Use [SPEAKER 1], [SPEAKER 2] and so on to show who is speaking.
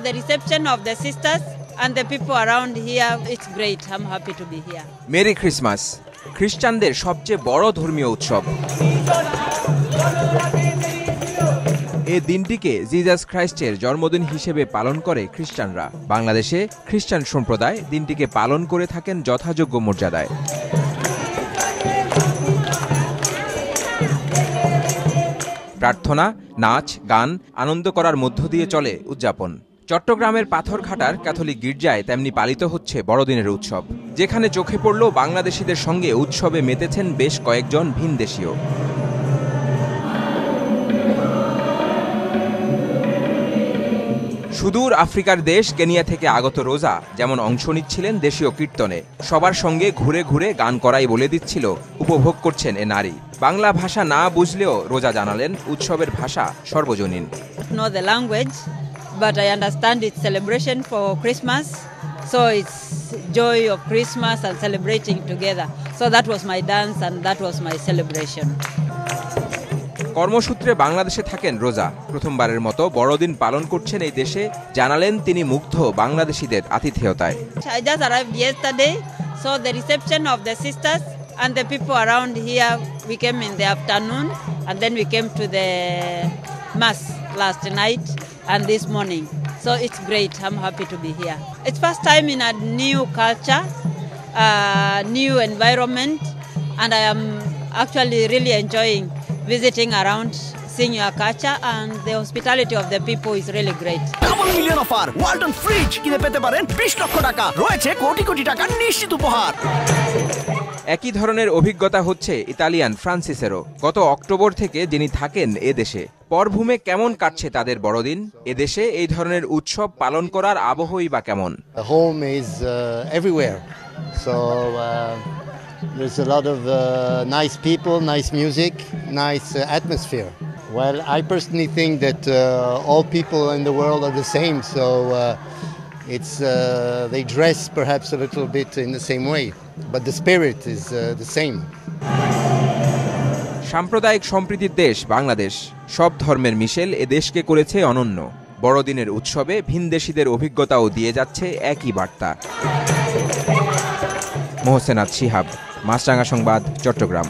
[SPEAKER 1] The reception of the sisters and the people around here, it's great. I'm happy to be here.
[SPEAKER 2] Merry Christmas খ্রিস্টানদের সবচেয়ে বড় ধর্মীয় উৎসব। এই দিনটিকে জিজাস খ্রাইস্টের জন্মদিন হিসেবে পালন করে খ্রিস্টানরা। বাংলাদেশে খ্রিস্টান সম্প্রদায় দিনটিকে পালন করে থাকেন যথাযোগ্য মর্যাদায়। প্রার্থনা, নাচ, গান, আনন্দ করার মধ্য দিয়ে চলে উদযাপন। চট্টগ্রামের পাথরঘাটার ক্যাথলিক গির্জায় তেমনি পালিত হচ্ছে বড়দিনের উৎসব, যেখানে চোখে পড়ল বাংলাদেশিদের সঙ্গে উৎসবে মেতেছেন বেশ কয়েকজন ভিনদেশীয়। সুদূর আফ্রিকার দেশ কেনিয়া থেকে আগত রোজা যেমন অংশ নিচ্ছিলেন দেশীয় কীর্তনে, সবার সঙ্গে ঘুরে ঘুরে গান করাই বলে দিচ্ছিল উপভোগ করছেন এ নারী। বাংলা ভাষা না বুঝলেও রোজা জানালেন উৎসবের ভাষা সর্বজনীন।
[SPEAKER 1] Know the language, but I understand it's celebration for Christmas, so it's joy of Christmas and celebrating together. So that was my dance and that was my celebration.
[SPEAKER 2] কর্মসূত্রে বাংলাদেশে থাকেন রোজা। প্রথমবারের মতো বড়দিন পালন করছেন এই দেশে। জানালেন তিনি মুগ্ধ বাংলাদেশিদের আতিথেয়তায়।
[SPEAKER 1] I just arrived yesterday, so the reception of the sisters and the people around here, we came in the afternoon and then we came to the mass last night and this morning. So it's great. I'm happy to be here. It's first time in a new culture, new environment, and I am actually really enjoying visiting around, seeing your culture, and the hospitality of the people is really great.
[SPEAKER 3] Double million offer Walton fridge কিনে পেতে পারেন 20 লক্ষ টাকা, রয়েছে কোটি কোটি টাকার নিশ্চিত উপহার।
[SPEAKER 2] একই ধরনের অভিজ্ঞতা হচ্ছে ইতালিয়ান ফ্রান্সিসেরও। গত অক্টোবর থেকে যিনি থাকেন এ দেশে। পরভূমে কেমন কাটছে তাদের বড়দিন? এদেশে এই ধরনের উৎসব পালন করার আবহই বা কেমন?
[SPEAKER 4] Home is everywhere, so there's a lot of nice people, nice music, nice atmosphere. Well, I personally think that all people in the world are the same, so it's they dress perhaps a little bit in the same way, but the spirit is the same.
[SPEAKER 2] সাম্প্রদায়িক সম্প্রীতির দেশ বাংলাদেশ, সব ধর্মের মিশেল এ দেশকে করেছে অনন্য। বড়দিনের উৎসবে ভিনদেশীদের অভিজ্ঞতাও দিয়ে যাচ্ছে একই বার্তা। মোহসেনাত শিহাব, মাছরাঙা সংবাদ, চট্টগ্রাম।